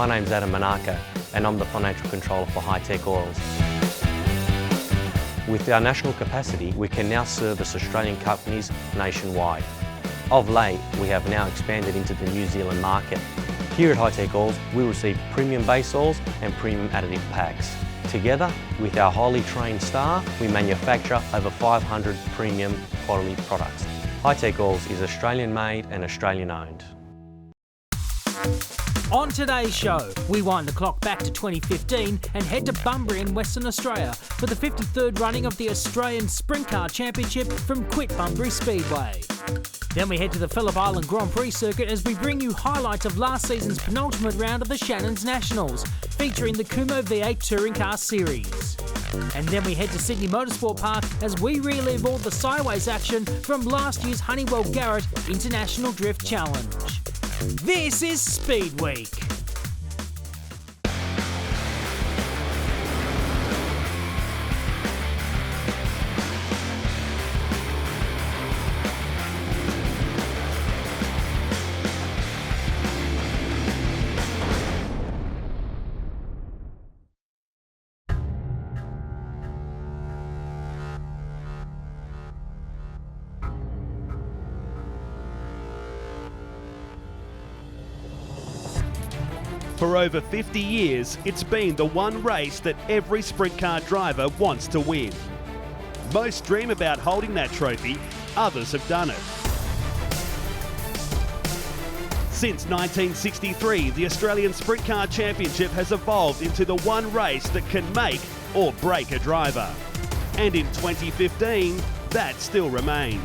My name's Adam Monaco and I'm the financial controller for Hi-Tec Oils. With our national capacity, we can now service Australian companies nationwide. Of late, we have now expanded into the New Zealand market. Here at Hi-Tec Oils, we receive premium base oils and premium additive packs. Together, with our highly trained staff, we manufacture over 500 premium quality products. Hi-Tec Oils is Australian made and Australian owned. On today's show, we wind the clock back to 2015 and head to Bunbury in Western Australia for the 53rd running of the Australian Sprintcar Championship from Bunbury Speedway. Then we head to the Phillip Island Grand Prix circuit as we bring you highlights of last season's penultimate round of the Shannons Nationals, featuring the Kumo V8 Touring Car Series. And then we head to Sydney Motorsport Park as we relive all the sideways action from last year's Honeywell Garrett International Drift Challenge. This is Speedweek. For over 50 years, it's been the one race that every sprint car driver wants to win. Most dream about holding that trophy, others have done it. Since 1963, the Australian Sprint Car Championship has evolved into the one race that can make or break a driver. And in 2015, that still remains.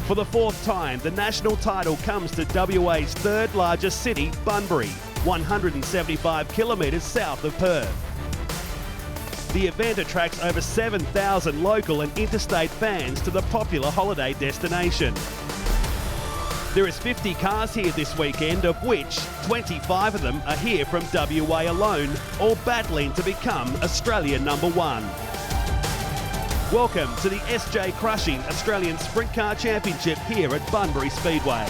For the fourth time, the national title comes to WA's third largest city, Bunbury, 175 kilometres south of Perth. The event attracts over 7,000 local and interstate fans to the popular holiday destination. There is 50 cars here this weekend, of which 25 of them are here from WA alone, all battling to become Australia #1. Welcome to the SJ Crushing Australian Sprint Car Championship here at Bunbury Speedway.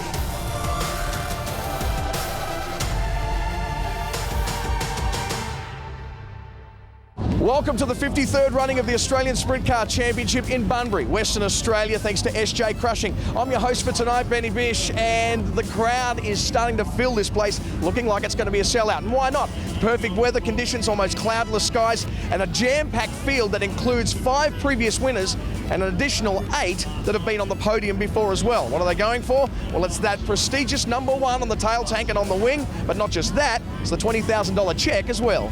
Welcome to the 53rd running of the Australian Sprint Car Championship in Bunbury, Western Australia, thanks to SJ Crushing. I'm your host for tonight, Benny Bish, and the crowd is starting to fill this place, looking like it's going to be a sellout. And why not? Perfect weather conditions, almost cloudless skies, and a jam-packed field that includes 5 previous winners and an additional 8 that have been on the podium before as well. What are they going for? Well, it's that prestigious #1 on the tail tank and on the wing, but not just that, it's the $20,000 check as well.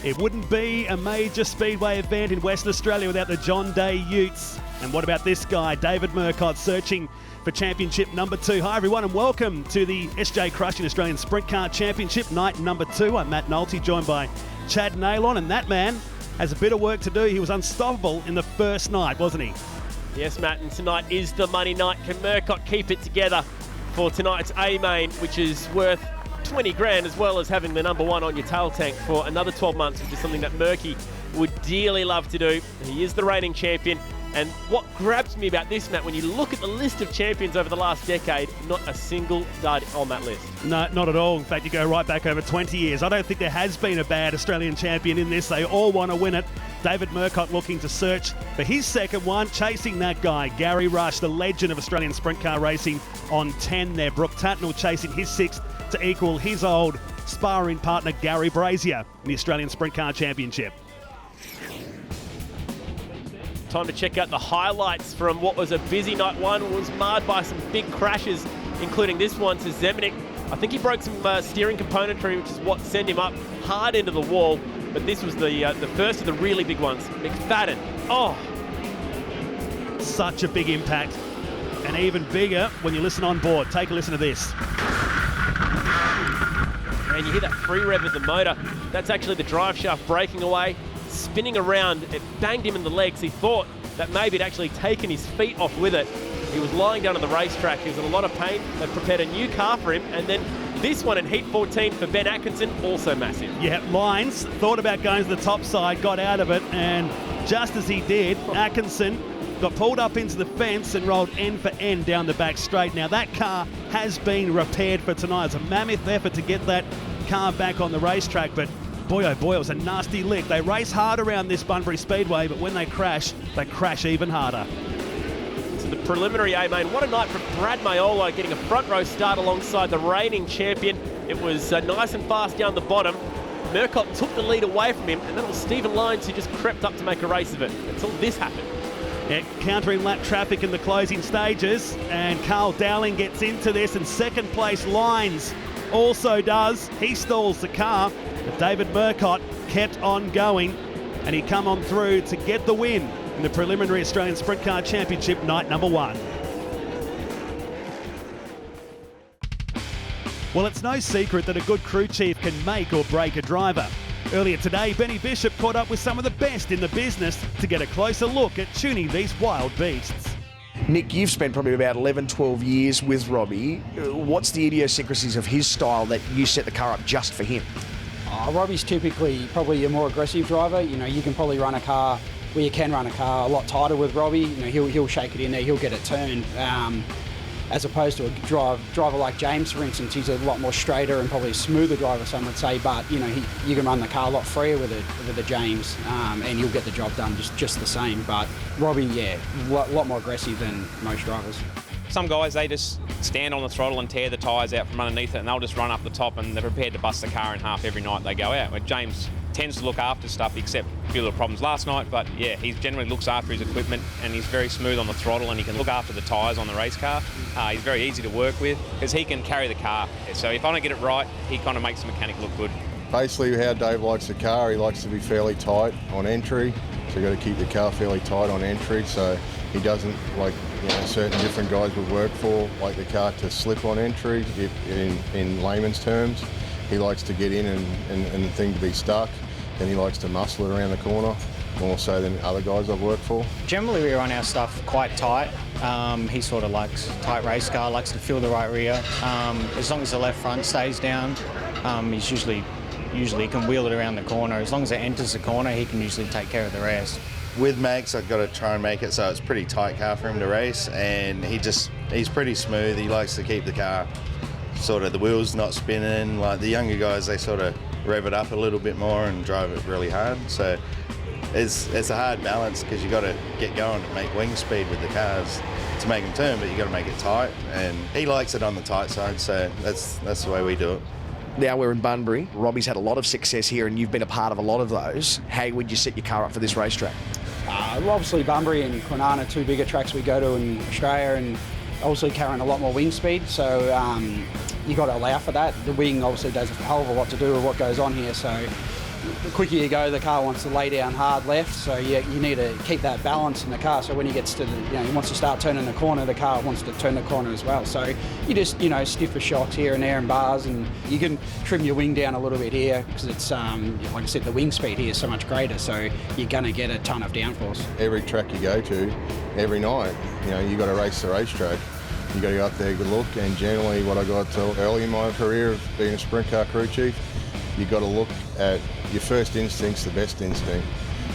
It wouldn't be a major speedway event in Western Australia without the John Day Utes. And what about this guy, David Murcott, searching for championship #2. Hi everyone and welcome to the SJ Crushing Australian Sprint Car Championship, night #2. I'm Matt Nolte, joined by Chad Nailon, and that man has a bit of work to do. He was unstoppable in the first night, wasn't he? Yes, Matt, and tonight is the money night. Can Murcott keep it together for tonight's A-main, which is worth 20 grand, as well as having the #1 on your tail tank for another 12 months, which is something that Murky would dearly love to do. He is the reigning champion. And what grabs me about this, Matt, when you look at the list of champions over the last decade, not a single dud on that list. No, not at all. In fact, you go right back over 20 years. I don't think there has been a bad Australian champion in this. They all want to win it. David Murcott looking to search for his second one, chasing that guy, Gary Rush, the legend of Australian sprint car racing, on 10 there. Brooke Tatnell chasing his 6th to equal his old sparring partner, Gary Brazier, in the Australian Sprint Car Championship. Time to check out the highlights from what was a busy night one. It was marred by some big crashes, including this one to Zemenick. I think he broke some steering componentry, which is what sent him up hard into the wall. But this was the first of the really big ones. McFadden. Oh! Such a big impact. And even bigger when you listen on board. Take a listen to this. And you hear that free rev of the motor. That's actually the drive shaft breaking away, spinning around. It banged him in the legs. He thought that maybe it'd actually taken his feet off with it. He was lying down on the racetrack. He was in a lot of pain. They prepared a new car for him. And then this one in Heat 14 for Ben Atkinson, also massive. Yeah, Lines thought about going to the top side, got out of it. And just as he did, Atkinson got pulled up into the fence and rolled end for end down the back straight. Now that car has been repaired for tonight. It's a mammoth effort to get that car back on the racetrack, but boy oh boy, it was a nasty lick. They race hard around this Bunbury Speedway, but when they crash even harder. So the preliminary A-main, what a night for Brad Maiolo, getting a front row start alongside the reigning champion. It was nice and fast down the bottom. Murcott took the lead away from him, and then it was Stephen Lyons who just crept up to make a race of it until this happened. Yeah, countering lap traffic in the closing stages, and Carl Dowling gets into this, and second place Lyons also does. He stalls the car, but David Murcott kept on going, and he come on through to get the win in the preliminary Australian Sprint Car Championship night number 1. Well, it's no secret that a good crew chief can make or break a driver. Earlier today, Benny Bishop caught up with some of the best in the business to get a closer look at tuning these wild beasts. Nick, you've spent probably about 11, 12 years with Robbie. What's the idiosyncrasies of his style that you set the car up just for him? Robbie's typically probably a more aggressive driver. You know, you can probably run a car, well, you can run a car a lot tighter with Robbie. You know, he'll shake it in there, he'll get it turned. As opposed to a driver like James, for instance, he's a lot more straighter and probably a smoother driver, some would say. But you know, you can run the car a lot freer with a James, and you'll get the job done just the same. But Robbie, yeah, a lot more aggressive than most drivers. Some guys, they just stand on the throttle and tear the tyres out from underneath it, and they'll just run up the top, and they're prepared to bust the car in half every night they go out. But James tends to look after stuff, except a few little problems last night, but yeah, he generally looks after his equipment, and he's very smooth on the throttle, and he can look after the tyres on the race car. He's very easy to work with because he can carry the car. So if I don't get it right, he kind of makes the mechanic look good. Basically how Dave likes the car, he likes to be fairly tight on entry, so you've got to keep the car fairly tight on entry, so he doesn't, like, you know, certain different guys would work for, like the car to slip on entry, in layman's terms. He likes to get in and the thing to be stuck, then he likes to muscle it around the corner, more so than other guys I've worked for. Generally we run our stuff quite tight. He sort of likes tight race car, likes to feel the right rear. As long as the left front stays down, he's usually can wheel it around the corner. As long as it enters the corner, he can usually take care of the rest. With Max, I've got to try and make it so it's a pretty tight car for him to race, and he's pretty smooth. He likes to keep the car sort of, the wheels not spinning. Like the younger guys, they sort of rev it up a little bit more and drive it really hard. So it's a hard balance because you got to get going to make wing speed with the cars to make them turn, but you got to make it tight. And he likes it on the tight side, so that's the way we do it. Now we're in Bunbury. Robbie's had a lot of success here, and you've been a part of a lot of those. How would you set your car up for this racetrack? Obviously Bunbury and Kwinana, two bigger tracks we go to in Australia, and obviously carrying a lot more wing speed, so you got to allow for that. The wing obviously does a hell of a lot to do with what goes on here, so the quicker you go, the car wants to lay down hard left, so you need to keep that balance in the car, so when he gets to the, he wants to start turning the corner, the car wants to turn the corner as well. So you just, stiffer shocks here and there and bars, and you can trim your wing down a little bit here because it's, like I said, the wing speed here is so much greater, so you're going to get a ton of downforce. Every track you go to, every night, you got to race the racetrack. You got to go up there, good look, and generally what I got to tell early in my career of being a sprint car crew chief, you got to look at your first instinct's the best instinct.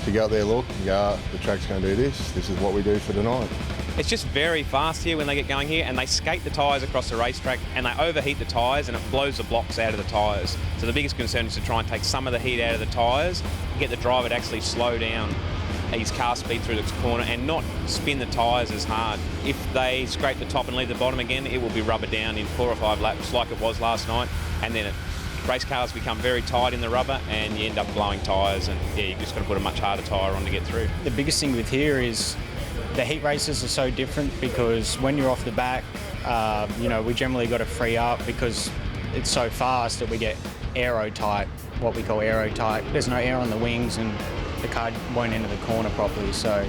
To go out there, look, and go, the track's going to do this. This is what we do for tonight. It's just very fast here when they get going here, and they skate the tyres across the racetrack, and they overheat the tyres, and it blows the blocks out of the tyres. So the biggest concern is to try and take some of the heat out of the tyres and get the driver to actually slow down his car speed through the corner and not spin the tyres as hard. If they scrape the top and leave the bottom again, it will be rubber down in 4 or 5 laps like it was last night, and then race cars become very tight in the rubber and you end up blowing tyres, and yeah, you've just got to put a much harder tyre on to get through. The biggest thing with here is the heat races are so different because when you're off the back, we generally got to free up because it's so fast that we get aero tight, what we call aero tight. There's no air on the wings and the car won't enter the corner properly. So,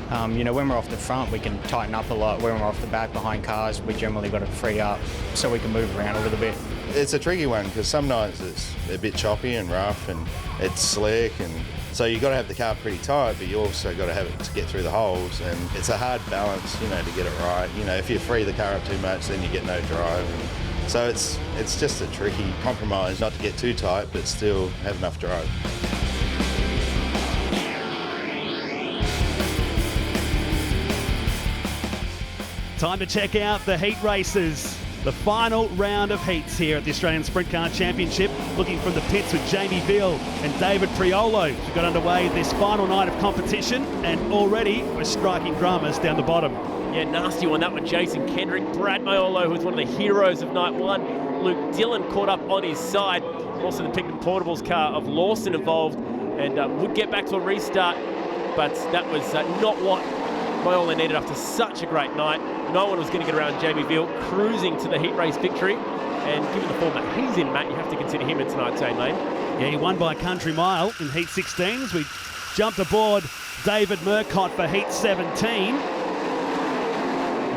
when we're off the front, we can tighten up a lot. When we're off the back behind cars, we generally got to free up so we can move around a little bit. It's a tricky one because some nights it's a bit choppy and rough and it's slick, and so you got to have the car pretty tight, but you also got to have it to get through the holes, and it's a hard balance, to get it right. If you free the car up too much, then you get no drive. And so it's just a tricky compromise, not to get too tight, but still have enough drive. Time to check out the heat races. The final round of heats here at the Australian Sprint Car Championship. Looking from the pits with Jamie Veal and David Priolo. We got underway this final night of competition, and already we're striking dramas down the bottom. Yeah, nasty one. That one, Jason Kendrick. Brad Maiolo, who's one of the heroes of night one. Luke Dillon caught up on his side. Also the Picton Portables car of Lawson involved, and would get back to a restart, but that was not what Maiolo needed after such a great night. No one was going to get around Jamie Veal, cruising to the heat race victory. And given the form that he's in, Matt, you have to consider him in tonight's A-main. Yeah, he won by a country mile in Heat 16s. We jumped aboard David Murcott for Heat 17.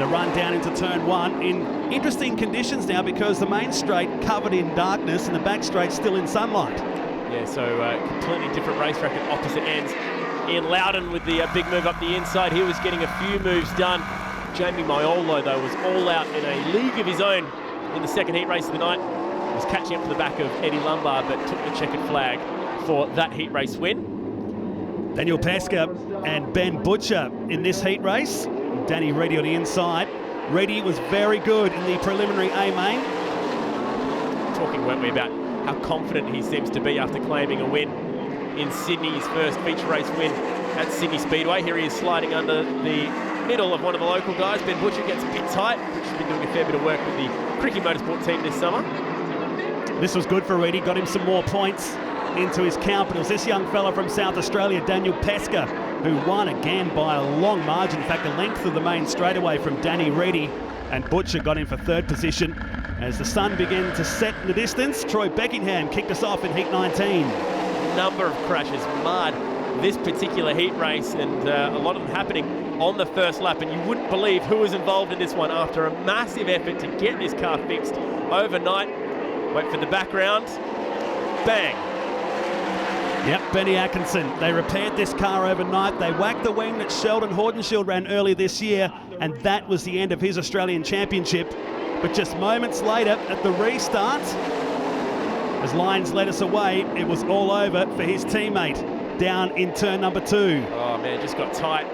The run down into turn one in interesting conditions now, because the main straight covered in darkness and the back straight still in sunlight. Yeah, so completely different racetrack at opposite ends. Ian Loudon with the big move up the inside. He was getting a few moves done. Jamie Maiolo, though, was all out in a league of his own in the second heat race of the night. Was catching up to the back of Eddie Lombard, but took the checkered flag for that heat race win. Daniel Pesca and Ben Butcher in this heat race. Danny Reedy on the inside. Reedy was very good in the preliminary A-main. Talking, weren't we, about how confident he seems to be after claiming a win in Sydney, his first feature race win at Sydney Speedway. Here he is sliding under the middle of one of the local guys. Ben Butcher gets a bit tight. Butcher's been doing a fair bit of work with the Cricket Motorsport team this summer. This was good for Reedy, got him some more points into his count, but it was this young fella from South Australia, Daniel Pesca, who won again by a long margin. In fact, the length of the main straightaway from Danny Reedy, and Butcher got in for third position. As the sun began to set in the distance, Troy Beckingham kicked us off in Heat 19. Number of crashes marred this particular heat race, and a lot of them happening on the first lap, and you wouldn't believe who was involved in this one after a massive effort to get this car fixed overnight. Wait for the background. Bang. Yep, Benny Atkinson. They repaired this car overnight. They whacked the wing that Sheldon Hordenshield ran earlier this year, and that was the end of his Australian Championship. But just moments later, at the restart, as Lyons led us away, it was all over for his teammate down in turn number 2. Oh man, just got tight.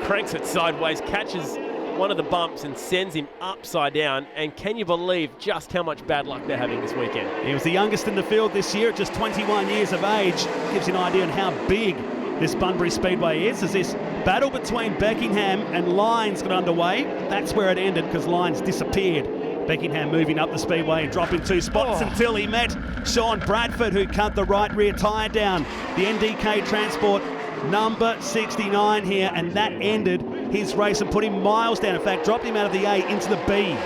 Cranks it sideways, catches one of the bumps and sends him upside down. And can you believe just how much bad luck they're having this weekend? He was the youngest in the field this year at just 21 years of age. Gives you an idea on how big this Bunbury Speedway is. As this battle between Beckingham and Lyons got underway, that's where it ended, because Lyons disappeared. Beckingham moving up the speedway and dropping 2 spots until he met Sean Bradford, who cut the right rear tyre down. The NDK Transport number 69 here, and that ended his race and put him miles down. In fact, dropped him out of the A into the B.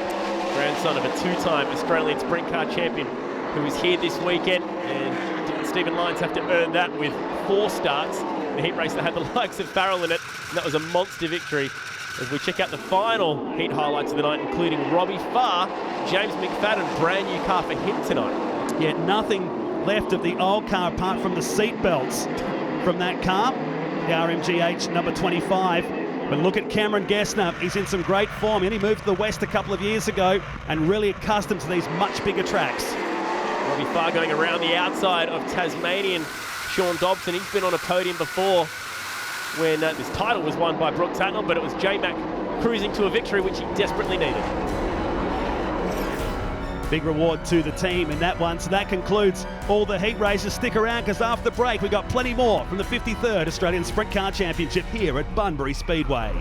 Grandson of a 2-time Australian Sprint Car champion who is here this weekend, and didn't Stephen Lyons have to earn that with 4 starts? The heat race that had the likes of Farrell in it, and that was a monster victory. As we check out the final heat highlights of the night, including Robbie Farr, James McFadden, brand new car for him tonight. Yet nothing left of the old car apart from the seat belts from that car, the RMGH number 25. But look at Cameron Gessner, he's in some great form. And he moved to the west a couple of years ago and really accustomed to these much bigger tracks. Robbie Farr going around the outside of Tasmanian Sean Dobson. He's been on a podium before when this title was won by Brooke Tatnell, but it was J-Mac cruising to a victory which he desperately needed. Big reward to the team in that one. So that concludes all the heat races. Stick around, because after the break, we got plenty more from the 53rd Australian Sprint Car Championship here at Bunbury Speedway.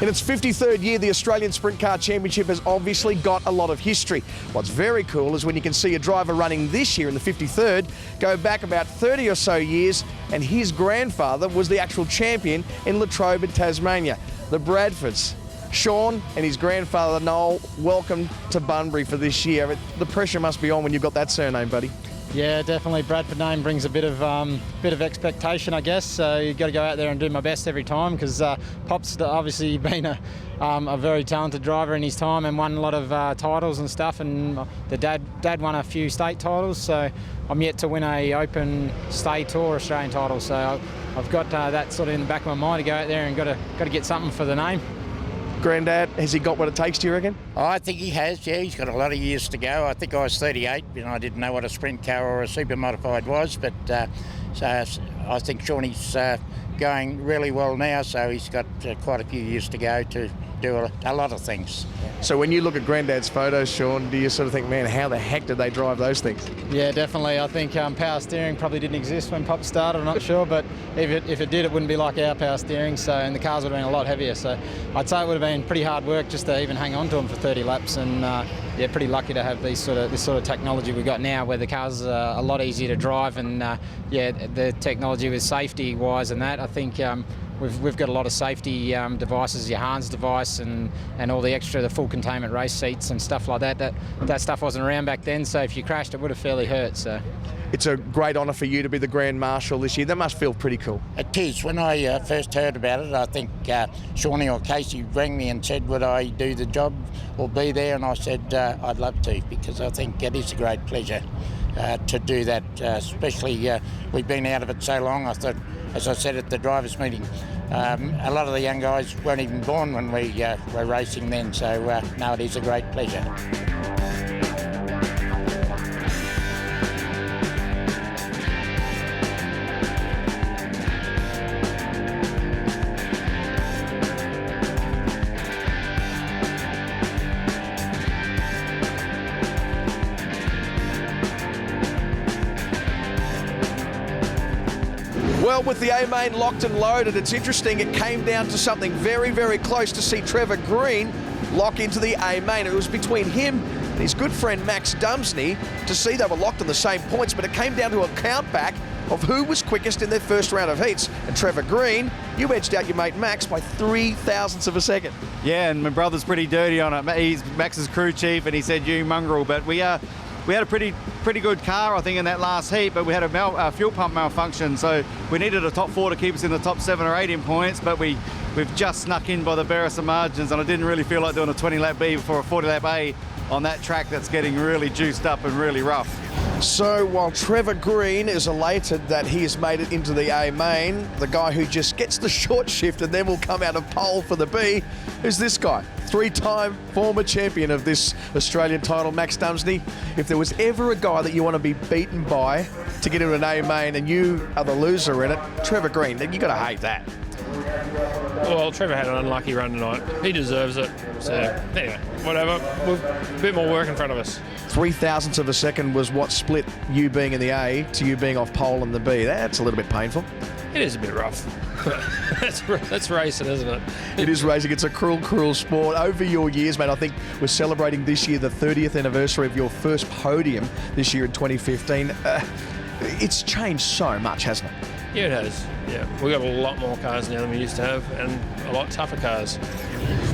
In its 53rd year, the Australian Sprint Car Championship has obviously got a lot of history. What's very cool is when you can see a driver running this year in the 53rd go back about 30 or so years, and his grandfather was the actual champion in Latrobe in Tasmania, the Bradfords. Sean and his grandfather Noel, welcome to Bunbury for this year. The pressure must be on when you've got that surname, buddy. Yeah, definitely. Bradford name brings a bit of expectation, I guess. So you've got to go out there and do my best every time, because Pop's obviously been a very talented driver in his time and won a lot of titles and stuff. And the dad won a few state titles, so I'm yet to win a Open State or Australian title. So I've got that sort of in the back of my mind to go out there and got to get something for the name. Grandad, has he got what it takes, do you reckon? I think he has, yeah. He's got a lot of years to go. I think I was 38 and I didn't know what a sprint car or a super modified was, but so I think Shawnee's going really well now, so he's got quite a few years to go to do a lot of things. So when you look at Grandad's photos, Sean, do you sort of think, man, how the heck did they drive those things? Yeah, definitely. I think power steering probably didn't exist when Pop started, I'm not sure, but if it did, it wouldn't be like our power steering, and the cars would have been a lot heavier. So I'd say it would have been pretty hard work just to even hang on to them for 30 laps, and yeah, pretty lucky to have this sort of technology we've got now, where the cars are a lot easier to drive, and yeah, the technology with safety wise and that, I think we've got a lot of safety devices, your Hans device and all the extra, the full containment race seats and stuff like that. That stuff wasn't around back then, so if you crashed, it would have fairly hurt. So it's a great honour for you to be the Grand Marshal this year. That must feel pretty cool. It is. When I first heard about it, I think Shawnee or Casey rang me and said, would I do the job or be there? And I said, I'd love to, because I think it is a great pleasure to do that, especially we've been out of it so long. I thought, as I said at the drivers' meeting, a lot of the young guys weren't even born when we were racing then, so no, it is a great pleasure. Well, with the A-main locked and loaded, it's interesting. It came down to something very, very close to see Trevor Green lock into the A-main. It was between him and his good friend Max Dumsney to see they were locked on the same points, but it came down to a count back of who was quickest in their first round of heats. And Trevor Green, you edged out your mate Max by 0.003 of a second. Yeah, and my brother's pretty dirty on it. He's Max's crew chief, and he said, you mongrel, but we had a pretty good car, I think, in that last heat, but we had a fuel pump malfunction, so we needed a top 4 to keep us in the top 7 or 8 in points, but we've just snuck in by the barest of margins, and I didn't really feel like doing a 20-lap B before a 40-lap A on that track that's getting really juiced up and really rough. So while Trevor Green is elated that he has made it into the A main, the guy who just gets the short shift and then will come out of pole for the B is this guy, 3-time former champion of this Australian title, Max Dumsney. If there was ever a guy that you want to be beaten by to get into an A main and you are the loser in it, Trevor Green, then you got to hate that. Well, Trevor had an unlucky run tonight. He deserves it. So, anyway, whatever. We've a bit more work in front of us. 0.003 of a second was what split you being in the A to you being off pole in the B. That's a little bit painful. It is a bit rough. That's racing, isn't it? It is racing. It's a cruel, cruel sport. Over your years, mate, I think we're celebrating this year the 30th anniversary of your first podium this year in 2015. It's changed so much, hasn't it? Yeah, it has. Yeah, we've got a lot more cars now than we used to have, and a lot tougher cars.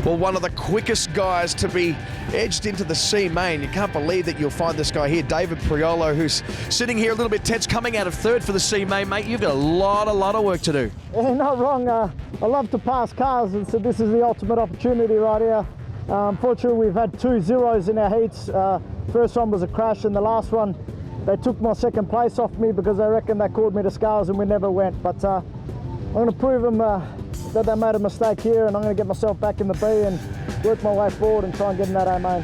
Well, one of the quickest guys to be edged into the C main. You can't believe that you'll find this guy here, David Priolo, who's sitting here a little bit tense, coming out of third for the C main, mate. You've got a lot of work to do. Yeah, not wrong. I love to pass cars, and so this is the ultimate opportunity right here. Unfortunately, we've had 2 zeros in our heats. First one was a crash, and the last one, they took my second place off me because they reckon they called me to scales and we never went. But I'm going to prove them that they made a mistake here, and I'm going to get myself back in the B and work my way forward and try and get in that A main.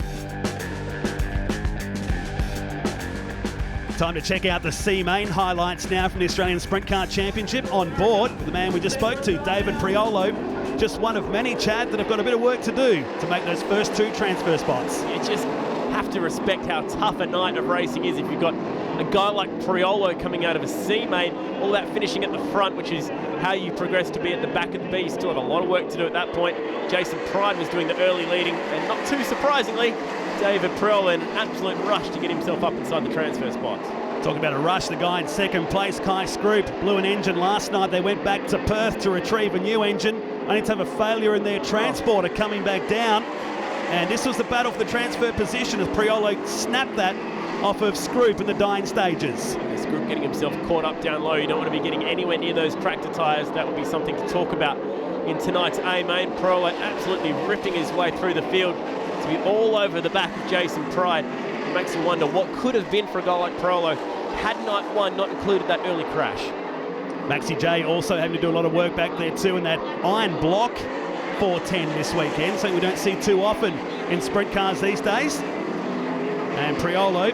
Time to check out the C main highlights now from the Australian Sprint Car Championship. On board with the man we just spoke to, David Priolo. Just one of many, Chad, that have got a bit of work to do to make those first 2 transfer spots. You just have to respect how tough a night of racing is if you've got a guy like Priolo coming out of a C main, all that finishing at the front, which is how you progress to be at the back of the B. You still have a lot of work to do at that point. Jason Pride was doing the early leading, and not too surprisingly, David Priolo in an absolute rush to get himself up inside the transfer spots. Talking about a rush, the guy in second place, Kai Scroop, blew an engine last night. They went back to Perth to retrieve a new engine, only to have a failure in their transporter coming back down. And this was the battle for the transfer position as Priolo snapped that off of Scroop in the dying stages. Scroop getting himself caught up down low. You don't want to be getting anywhere near those tractor tyres. That would be something to talk about in tonight's A-Main. Prolo absolutely ripping his way through the field to be all over the back of Jason Pride. It makes you wonder what could have been for a guy like Prolo had night one not included that early crash. Maxi J also having to do a lot of work back there too in that iron block 410 this weekend, something we don't see too often in sprint cars these days. And Priolo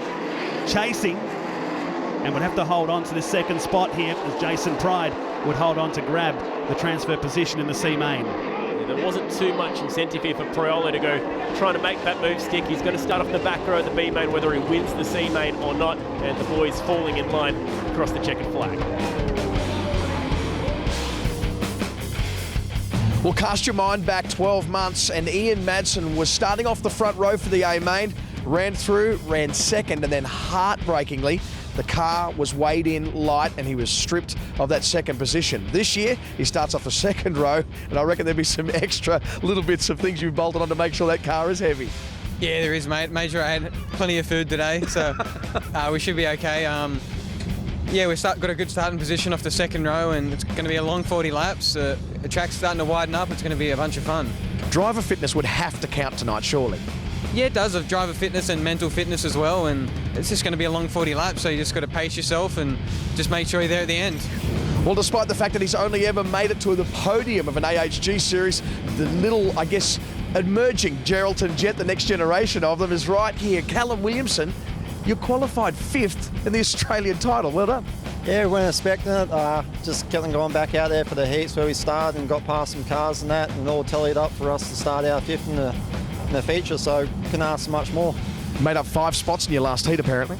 chasing and would have to hold on to the second spot here as Jason Pride would hold on to grab the transfer position in the C-Main. There wasn't too much incentive here for Priolo to go trying to make that move stick. He's going to start off the back row of the B-Main, whether he wins the C-Main or not, and the boys falling in line across the checkered flag. Well, cast your mind back 12 months and Ian Madsen was starting off the front row for the A-Main, ran through, ran second, and then heartbreakingly, the car was weighed in light and he was stripped of that second position. This year, he starts off the second row, and I reckon there'll be some extra little bits of things you've bolted on to make sure that car is heavy. Yeah, there is, mate. Made sure I had plenty of food today, so we should be okay. Yeah, we've got a good starting position off the second row, and it's going to be a long 40 laps. The track's starting to widen up. It's going to be a bunch of fun. Driver fitness would have to count tonight, surely. Yeah, it does, of driver fitness and mental fitness as well, and it's just going to be a long 40 laps, so you just got to pace yourself and just make sure you're there at the end. Well, despite the fact that he's only ever made it to the podium of an AHG series, the little, I guess, emerging Geraldton Jet, the next generation of them, is right here. Callum Williamson, you qualified 5th in the Australian title. Well done. Yeah, we weren't expecting it. Just kept on going back out there for the heats where we started and got past some cars and that, and all tallied up for us to start our 5th in the feature, so couldn't ask for much more. Made up 5 spots in your last heat, apparently.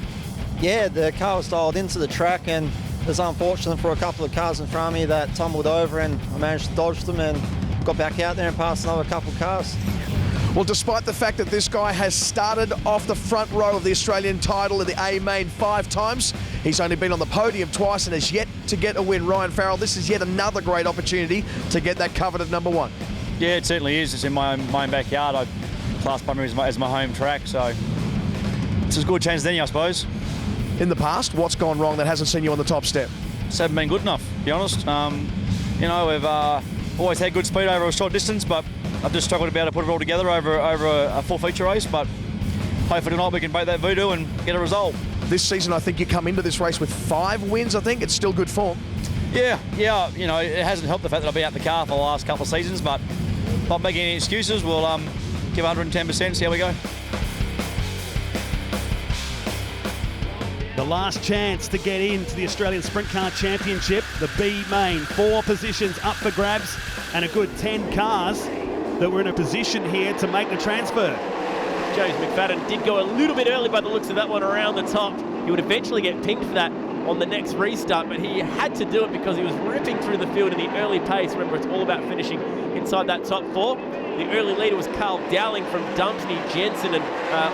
Yeah, the car was dialed into the track, and it was unfortunate for a couple of cars in front of me that tumbled over, and I managed to dodge them and got back out there and passed another couple of cars. Well, despite the fact that this guy has started off the front row of the Australian title in the A-Main 5 times, he's only been on the podium twice and has yet to get a win. Ryan Farrell, this is yet another great opportunity to get that coveted number 1. Yeah, it certainly is. It's in my own backyard. I class Bunbury as my home track, so it's as good a chance as any, I suppose. In the past, what's gone wrong that hasn't seen you on the top step? Just haven't been good enough, to be honest. You know, we've always had good speed over a short distance, but I've just struggled to be able to put it all together over a full feature race, but hopefully tonight we can break that voodoo and get a result. This season, I think you come into this race with 5 wins, I think. It's still good form. Yeah, you know, it hasn't helped the fact that I've been out in the car for the last couple of seasons, but not making any excuses. We'll give 110%, see how we go. The last chance to get into the Australian Sprint Car Championship, the B-Main. 4 positions up for grabs and a good 10 cars that were in a position here to make the transfer. James McFadden did go a little bit early by the looks of that one around the top. He would eventually get pinged for that on the next restart, but he had to do it because he was ripping through the field in the early pace. Remember, it's all about finishing inside that top 4. The early leader was Carl Dowling from Dumsney, Jensen, and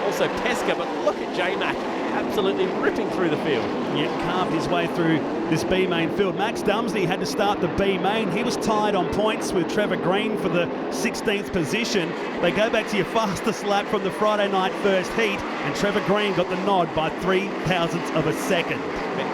also Pesca, but look at J-Mac absolutely ripping through the field. Yeah, carved his way through this B-Main field. Max Dumsney had to start the B-Main. He was tied on points with Trevor Green for the 16th position. They go back to your fastest lap from the Friday night first heat, and Trevor Green got the nod by 0.03 of a second.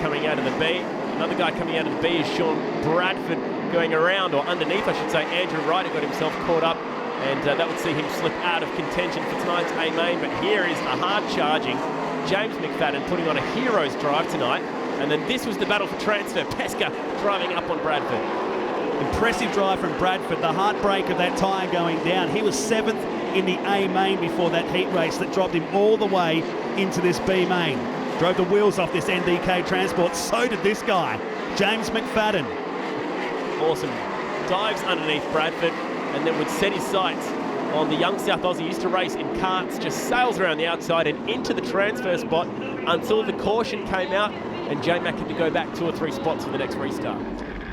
Coming out of the B. Another guy coming out of the B is Sean Bradford, going around, or underneath, I should say, Andrew Wright, who got himself caught up, and that would see him slip out of contention for tonight's A-Main. But here is a hard-charging James McFadden putting on a hero's drive tonight. And then this was the battle for transfer. Pesca driving up on Bradford. Impressive drive from Bradford. The heartbreak of that tyre going down. He was 7th in the A-Main before that heat race that dropped him all the way into this B-Main. Drove the wheels off this NDK Transport. So did this guy, James McFadden. Awesome. Dives underneath Bradford and then would set his sights on the young South Aussie. Used to race in carts, just sails around the outside and into the transfer spot until the caution came out, and J-Mac had to go back 2 or 3 spots for the next restart.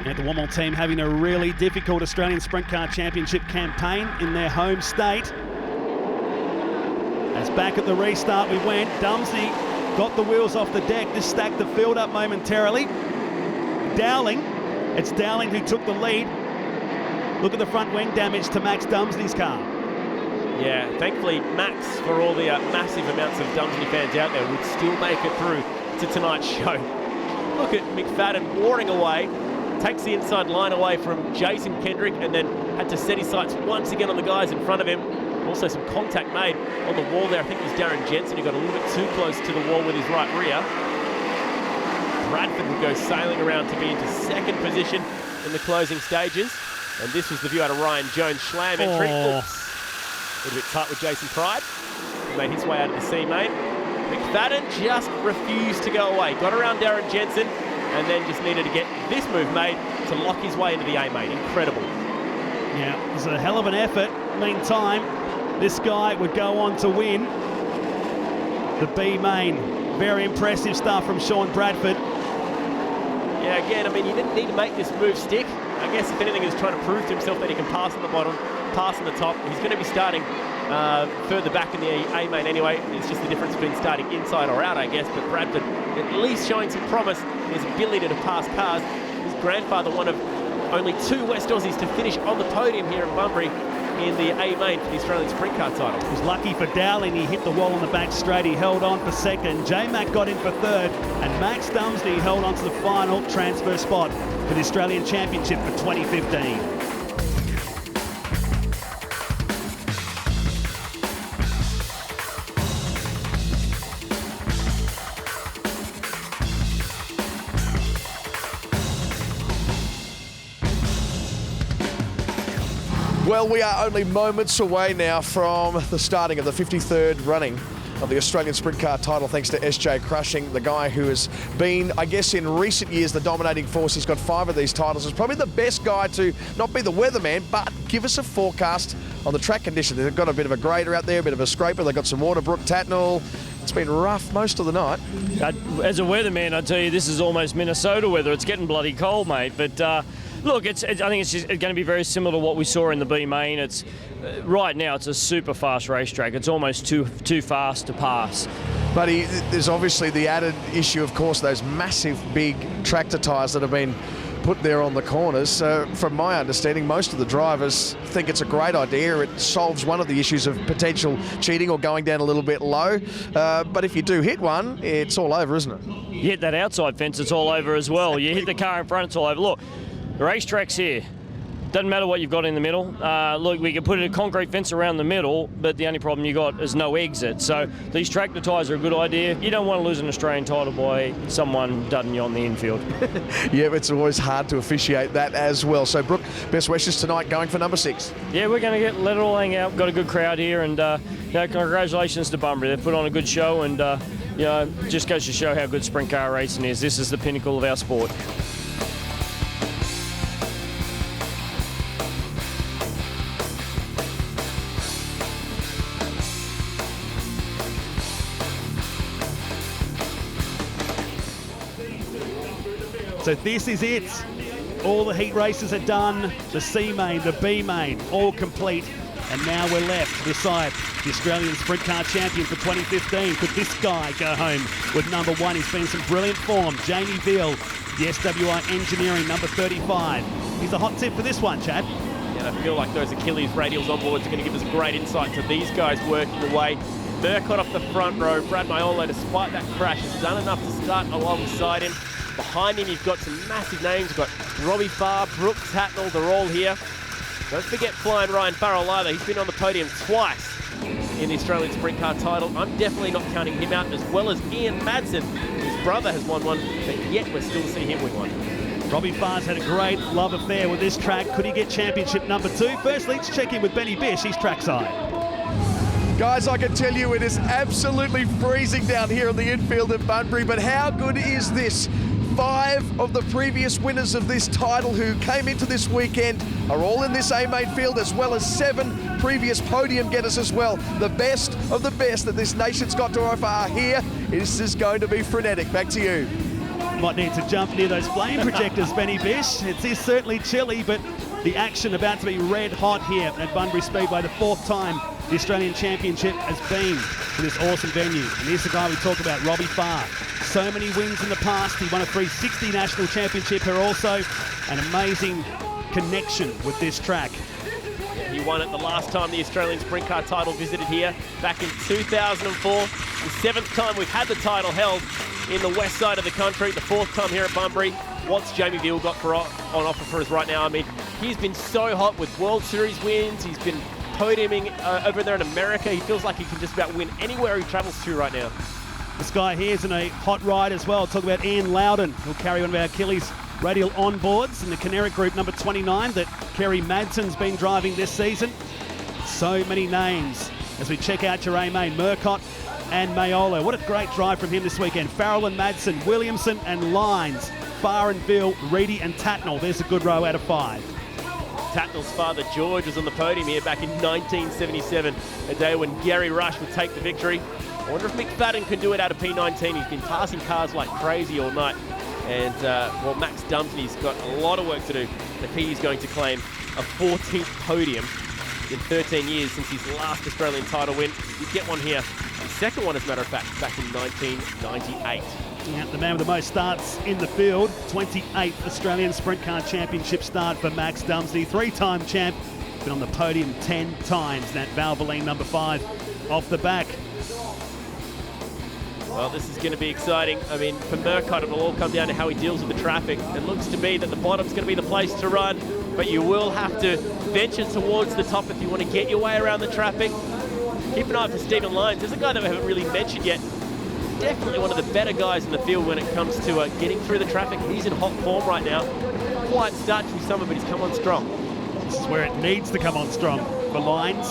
Yeah, the Wommel team having a really difficult Australian Sprint Car Championship campaign in their home state. As back at the restart we went, Dumsney got the wheels off the deck. This stacked the field up momentarily. Dowling, it's Dowling who took the lead. Look at the front wing damage to Max Dumsney's car. Yeah, thankfully Max, for all the massive amounts of Dumsney fans out there, would still make it through to tonight's show. Look at McFadden warring away, takes the inside line away from Jason Kendrick, and then had to set his sights once again on the guys in front of him. Also some contact made on the wall there. I think it was Darren Jensen who got a little bit too close to the wall with his right rear. Bradford would go sailing around to be into second position in the closing stages. And this was the view out of Ryan Jones' Schlam entry. Oops. A little bit tight with Jason Pride. He made his way out of the C main. McFadden just refused to go away. Got around Darren Jensen and then just needed to get this move made to lock his way into the A main. Incredible. Yeah, it was a hell of an effort. Meantime, this guy would go on to win the B main. Very impressive stuff from Sean Bradford. Yeah, again, I mean, you didn't need to make this move stick. I guess if anything, he's trying to prove to himself that he can pass on the bottom, pass on the top. He's going to be starting further back in the A main anyway. It's just the difference between starting inside or out, I guess. But Bradford at least showing some promise in his ability to pass cars. His grandfather, one of only 2 West Aussies to finish on the podium here in Bunbury in the A main for the Australian Sprint Car title. It was lucky for Dowling. He hit the wall on the back straight. He held on for second. J-Mac got in for third. And Max Dumsney held on to the final transfer spot for the Australian Championship for 2015. Well, we are only moments away now from the starting of the 53rd running of the Australian Sprint Car title, thanks to SJ Crushing, the guy who has been, I guess, in recent years, the dominating force. He's got 5 of these titles. He's probably the best guy to not be the weatherman, but give us a forecast on the track condition. They've got a bit of a grader out there, a bit of a scraper. They've got some Waterbrook Tatnall. It's been rough most of the night. As a weatherman, I tell you, this is almost Minnesota weather. It's getting bloody cold, mate. But look, I think it's just going to be very similar to what we saw in the B main. It's right now it's a super fast racetrack. It's almost too fast to pass. But there's obviously the added issue, of course, those massive big tractor tyres that have been put there on the corners. From my understanding, most of the drivers think it's a great idea. It solves one of the issues of potential cheating or going down a little bit low. But if you do hit one, it's all over, isn't it? You hit that outside fence, it's all over as well. You hit the car in front, it's all over. Look, the racetrack's here. Doesn't matter what you've got in the middle. Look, we can put a concrete fence around the middle, but the only problem you got is no exit. So these tractor tyres are a good idea. You don't want to lose an Australian title by someone dudding you on the infield. Yeah, it's always hard to officiate that as well. So, Brooke, best wishes tonight going for number 6. Yeah, we're going to let it all hang out. Got a good crowd here, and congratulations to Bunbury. They've put on a good show, and just goes to show how good sprint car racing is. This is the pinnacle of our sport. So this is it. All the heat races are done. The C main, the B main, all complete. And now we're left to decide the Australian Sprint Car Champion for 2015. Could this guy go home with number 1? He's been in some brilliant form. Jamie Veal, the SWI Engineering, number 35. He's a hot tip for this one, Chad. Yeah, I feel like those Achillies radials on board are going to give us great insight to these guys working away. Murcott off the front row. Brad Maiolo, despite that crash, has done enough to start alongside him. Behind him, you've got some massive names. You've got Robbie Farr, Brooke Tatnall, they're all here. Don't forget flying Ryan Farrell either. He's been on the podium twice in the Australian Sprint Car title. I'm definitely not counting him out, as well as Ian Madsen, whose brother has won one, but yet we're still seeing him win one. Robbie Farr's had a great love affair with this track. Could he get championship number 2? Firstly, let's check in with Benny Bish. He's trackside. Guys, I can tell you it is absolutely freezing down here in the infield at Bunbury, but how good is this? 5 of the previous winners of this title who came into this weekend are all in this A-main field, as well as 7 previous podium getters as well. The best of the best that this nation's got to offer are here. This is going to be frenetic. Back to you. Might need to jump near those flame projectors, Benny Bish. It is certainly chilly, but the action about to be red hot here at Bunbury Speedway, the 4th time the Australian Championship has been in this awesome venue. And here's the guy we talk about, Robbie Farr. So many wins in the past. He won a 360 national championship here also. An amazing connection with this track. He won it the last time the Australian Sprint Car title visited here back in 2004. The 7th time we've had the title held in the west side of the country, the 4th time here at Bunbury. What's Jamie Veal got on offer for us right now? I mean, he's been so hot with World Series wins. He's been podiuming over there in America. He feels like he can just about win anywhere he travels to right now. This guy here is in a hot ride as well. Talk about Ian Loudon. He'll carry one of our Achillies radial onboards in the Caneric Group number 29 that Kerry Madson's been driving this season. So many names as we check out your A-Main, Murcott and Mayola. What a great drive from him this weekend. Farrell and Madsen, Williamson and Lyons, Farr and Bill, Reedy and Tatnall. There's a good row out of 5. Tatnall's father, George, was on the podium here back in 1977, a day when Gary Rush would take the victory. I wonder if McFadden can do it out of P19. He's been passing cars like crazy all night. And, well, Max Dumsney's got a lot of work to do if he's going to claim a 14th podium in 13 years since his last Australian title win. You get one here, his second one, as a matter of fact, back in 1998. Yeah, the man with the most starts in the field, 28th Australian Sprint Car Championship start for Max Dumsney, 3-time champ, been on the podium 10 times. That Valvoline number 5 off the back. Well, this is going to be exciting. I mean, for Murcott, it'll all come down to how he deals with the traffic. It looks to me that the bottom's going to be the place to run, but you will have to venture towards the top if you want to get your way around the traffic. Keep an eye for Stephen Lyons. There's a guy that we haven't really mentioned yet. Definitely one of the better guys in the field when it comes to getting through the traffic. He's in hot form right now. Quite starchy summer, but he's come on strong. This is where it needs to come on strong for Lyons.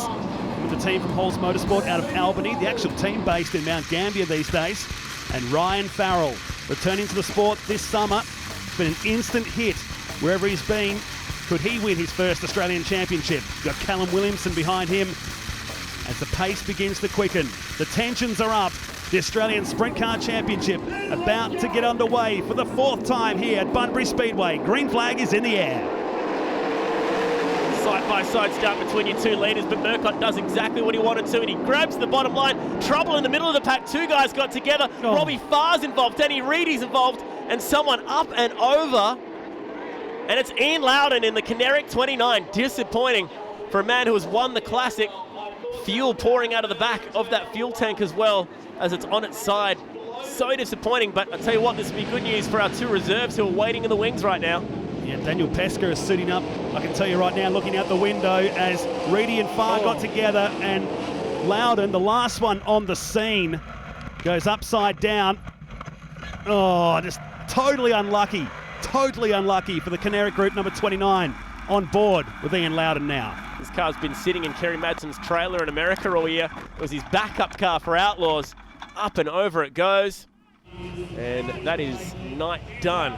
With the team from Halls Motorsport out of Albany, the actual team based in Mount Gambier these days. And Ryan Farrell returning to the sport this summer. It's been an instant hit wherever he's been. Could he win his first Australian Championship? Got Callum Williamson behind him as the pace begins to quicken. The tensions are up. The Australian Sprint Car Championship about to get underway for the 4th time here at Bunbury Speedway. Green flag is in the air. Side-by-side start between your two leaders, but Murcott does exactly what he wanted to, and he grabs the bottom line. Trouble in the middle of the pack. Two guys got together. Robbie Farr's involved, Danny Reedy's involved, and someone up and over. And it's Ian Loudon in the Caneric 29. Disappointing for a man who has won the Classic. Fuel pouring out of the back of that fuel tank as well as it's on its side. So disappointing, but I tell you what, this will be good news for our two reserves who are waiting in the wings right now. Yeah, Daniel Pesca is suiting up. I can tell you right now, looking out the window, as Reedy and Farr got together, and Loudon, the last one on the scene, goes upside down. Oh, just totally unlucky for the Caneric Group number 29 on board with Ian Loudon now. This car's been sitting in Kerry Madson's trailer in America all year. It was his backup car for Outlaws. Up and over it goes. And that is night done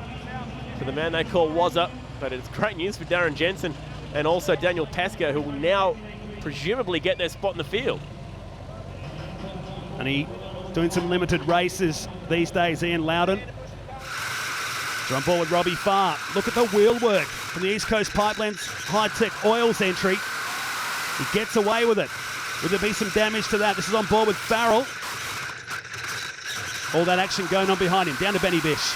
for the man they call Wazza, but it's great news for Darren Jensen and also Daniel Pesca, who will now presumably get their spot in the field. And he doing some limited races these days, Ian Loudon. On board with Robbie Farr. Look at the wheel work from the East Coast Pipeline's Hi-Tec Oils entry. He gets away with it. Will there be some damage to that? This is on board with Farrell. All that action going on behind him. Down to Benny Bish.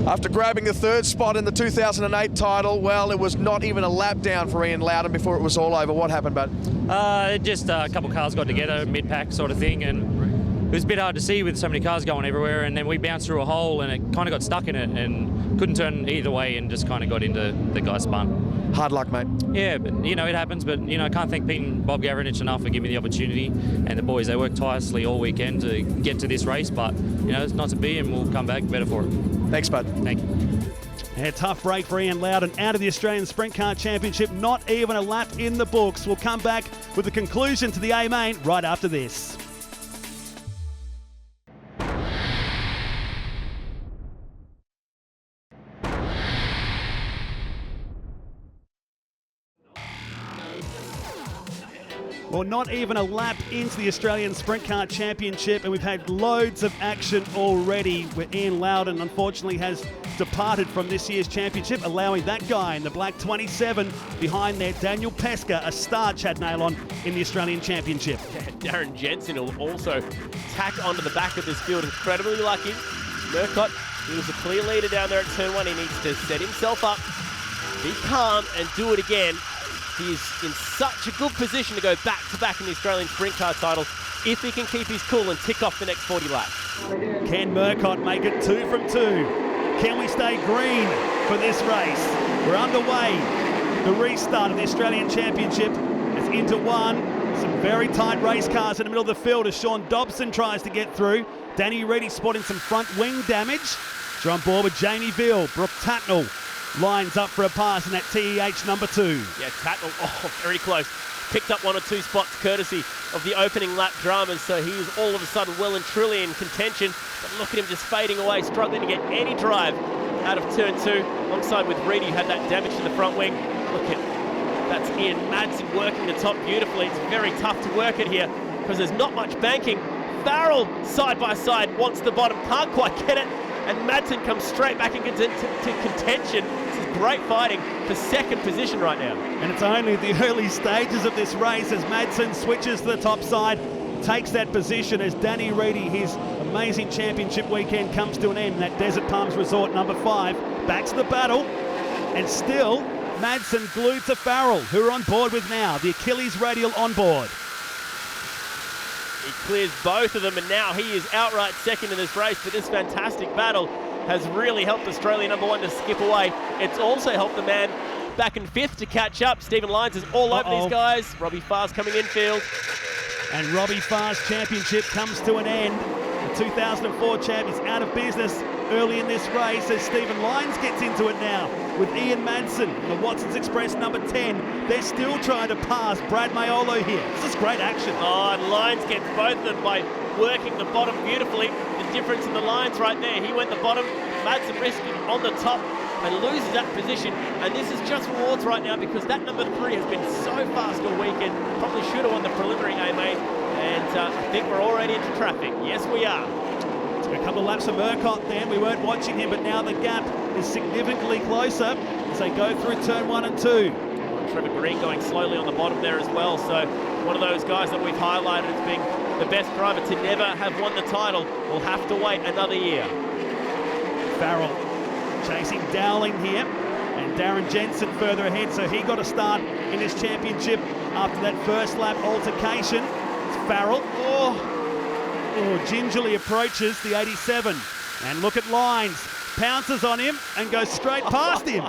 After grabbing the 3rd spot in the 2008 title, well, it was not even a lap down for Ian Loudon before it was all over. What happened, bud? Just a couple cars got together, mid-pack sort of thing, and it was a bit hard to see with so many cars going everywhere, and then we bounced through a hole and it kind of got stuck in it and couldn't turn either way and just kind of got into the guy's spun. Hard luck, mate. Yeah, but, you know, it happens, but, you know, I can't thank Pete and Bob Gavranich enough for giving me the opportunity, and the boys, they worked tirelessly all weekend to get to this race, but, you know, it's not to be, and we'll come back better for it. Thanks, bud. Thank you. A tough break for Ian Loudon out of the Australian Sprint Car Championship. Not even a lap in the books. We'll come back with the conclusion to the A-Main right after this. Well, not even a lap into the Australian Sprint Car Championship, and we've had loads of action already where Ian Loudon unfortunately has departed from this year's championship, allowing that guy in the black 27 behind there, Daniel Pesca, a star, Chad Nailon, in the Australian Championship. Yeah, Darren Jensen will also tack onto the back of this field. Incredibly lucky. Murcott, he was a clear leader down there at turn 1. He needs to set himself up, be calm, and do it again. he is in such a good position to go back-to-back in the Australian Sprint Car title if he can keep his cool and tick off the next 40 laps. Can Murcott make it 2 from 2? Can we stay green for this race? We're underway. The restart of the Australian Championship is into one. Some very tight race cars in the middle of the field as Sean Dobson tries to get through. Danny Reedy spotting some front wing damage. You're on board with Jamie Veal. Brooke Tatnell lines up for a pass in that TEH number 2. Yeah, Tatnell, very close. Picked up 1 or 2 spots courtesy of the opening lap dramas, so he is all of a sudden well and truly in contention. But look at him just fading away, struggling to get any drive out of turn 2. Alongside with Reedy, who had that damage to the front wing. Look at that's Ian Madsen working the top beautifully. It's very tough to work it here because there's not much banking. Farrell, side by side, wants the bottom, can't quite get it. And Madsen comes straight back into contention. This is great fighting for second position right now. And it's only the early stages of this race as Madsen switches to the top side, takes that position as Danny Reedy, his amazing championship weekend comes to an end. That Desert Palms Resort number 5 backs the battle, and still Madsen glued to Farrell, who are on board with now the Achilles radial on board. He clears both of them, and now he is outright second in this race. But this fantastic battle has really helped Australia number 1 to skip away. It's also helped the man back in 5th to catch up. Stephen Lyons is all over these guys. Robbie Farr's coming infield. And Robbie Farr's championship comes to an end. The 2004 champ is out of business early in this race as Stephen Lyons gets into it now with Ian Madsen, the Watson's Express number 10. They're still trying to pass Brad Maiolo here. This is great action. Oh, and Lyons gets both of them by working the bottom beautifully. The difference in the lines right there. He went the bottom, Madsen risking on the top and loses that position. And this is just rewards right now because that number 3 has been so fast all weekend. Probably should have won the preliminary A-main. And I think we're already into traffic. Yes, we are. A couple of laps of Murcott then. We weren't watching him, but now the gap is significantly closer as they go through turn 1 and 2. Trevor Green going slowly on the bottom there as well. So one of those guys that we've highlighted as being the best driver to never have won the title will have to wait another year. Farrell chasing Dowling here, and Darren Jensen further ahead, so he got a start in this championship after that first lap altercation. It's Farrell. Gingerly approaches the 87. And look at Lyons. Pounces on him and goes straight past him.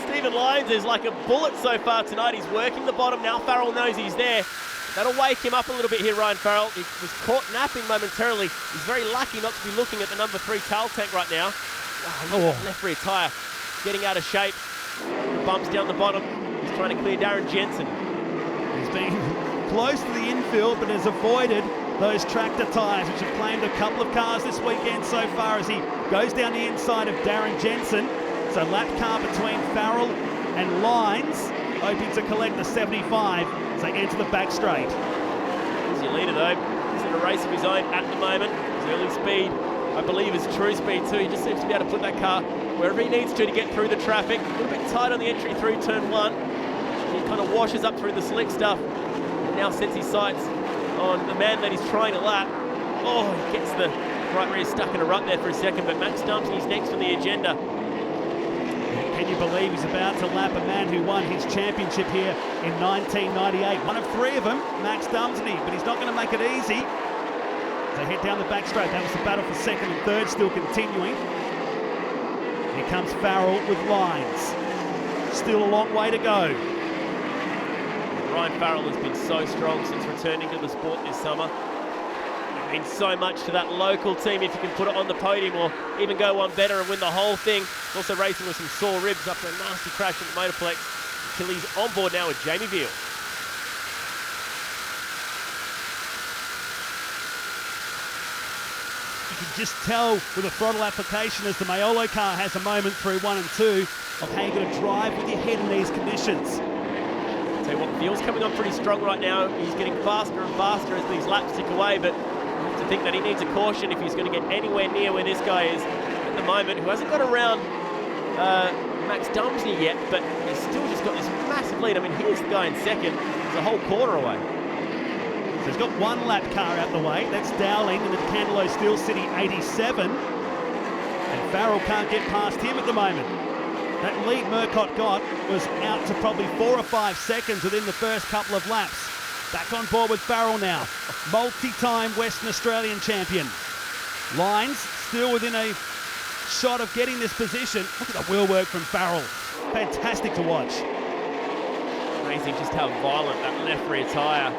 Stephen Lyons is like a bullet so far tonight. He's working the bottom. Now Farrell knows he's there. That'll wake him up a little bit here, Ryan Farrell. He was caught napping momentarily. He's very lucky not to be looking at the number 3 Towel Tank right now. Wow, look at that left rear tyre getting out of shape. Bumps down the bottom. He's trying to clear Darren Jensen. He's been close to the infield but has avoided those tractor tyres, which have claimed a couple of cars this weekend so far as he goes down the inside of Darren Jensen. So lap car between Farrell and Lyons, hoping to collect the 75 as they enter the back straight. He's your leader though. He's in a race of his own at the moment. His early speed, I believe, is true speed too. He just seems to be able to put that car wherever he needs to get through the traffic. A little bit tight on the entry through turn 1. He kind of washes up through the slick stuff and now sets his sights on the man that he's trying to lap. Oh, he gets the right rear stuck in a rut there for a second, but Max Dumpson's next on the agenda. Can you believe he's about to lap a man who won his championship here in 1998? One of 3 of them, Max Dumpsony, but he's not going to make it easy. They head down the back straight. That was the battle for second and third, still continuing. Here comes Farrell with Lyons. Still a long way to go. Ryan Farrell has been so strong since returning to the sport this summer. It means so much to that local team if you can put it on the podium or even go one better and win the whole thing. Also racing with some sore ribs after a nasty crash at the Motorplex. Achilles on board now with Jamie Veal. You can just tell with the throttle application as the Maiolo car has a moment through 1 and 2 of how you're going to drive with your head in these conditions. Tell you what, Veal's coming on pretty strong right now. He's getting faster and faster as these laps tick away, but you have to think that he needs a caution if he's going to get anywhere near where this guy is at the moment, who hasn't got around Max Dumpsey yet, but he's still just got this massive lead. I mean, here's the guy in second. He's a whole quarter away. So he's got 1 lap car out the way. That's Dowling in the Candelo Steel City 87. And Farrell can't get past him at the moment. That lead Murcott got was out to probably 4 or 5 seconds within the first couple of laps. Back on board with Farrell now. Multi-time Western Australian champion. Lyons still within a shot of getting this position. Look at the wheel work from Farrell. Fantastic to watch. Amazing just how violent that left rear tyre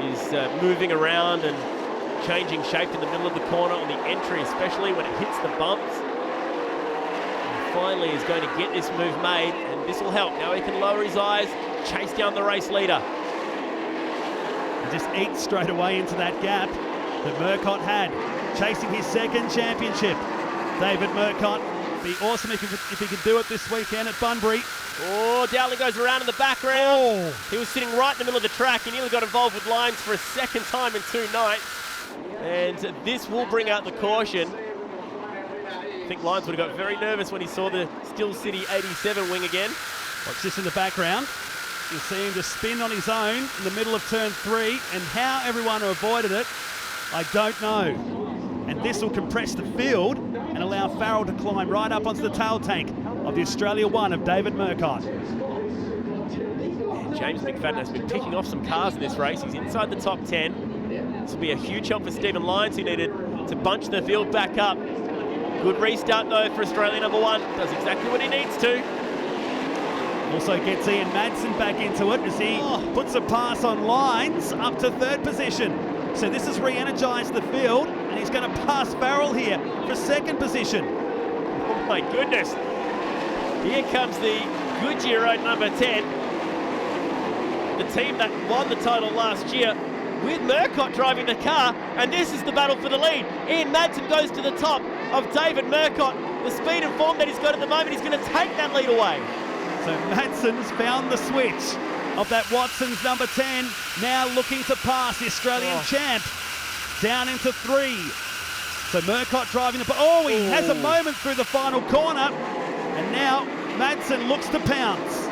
is moving around and changing shape in the middle of the corner on the entry, especially when it hits the bumps. And finally is going to get this move made, and this will help. Now he can lower his eyes, chase down the race leader. And just eat straight away into that gap that Murcott had, chasing his second championship. David Murcott, be awesome if he could do it this weekend at Bunbury. Oh, Dowling goes around in the background. He was sitting right in the middle of the track. He nearly got involved with Lyons for a second time in 2 nights. And this will bring out the caution. I think Lyons would have got very nervous when he saw the Still City 87 wing again. Watch this in the background. You'll see him just spin on his own in the middle of turn 3, and how everyone avoided it, I don't know. And this will compress the field and allow Farrell to climb right up onto the tail tank of the Australia 1 of David Murcott. And James McFadden has been picking off some cars in this race. He's inside the top 10. This will be a huge help for Stephen Lyons, who needed to bunch the field back up. Good restart though for Australia number 1. Does exactly what he needs to. Also gets Ian Madsen back into it as he puts a pass on Lyons up to 3rd position. So this has re-energised the field, and he's going to pass Farrell here for 2nd position. Oh my goodness. Here comes the Goodyear road number 10. The team that won the title last year with Murcott driving the car, and this is the battle for the lead. Ian Madsen goes to the top of David Murcott. The speed and form that he's got at the moment, he's going to take that lead away. So Madsen's found the switch of that Watson's number 10, now looking to pass the Australian champ down into 3. So Murcott driving the... Oh, he has a moment through the final corner, and now Madsen looks to pounce.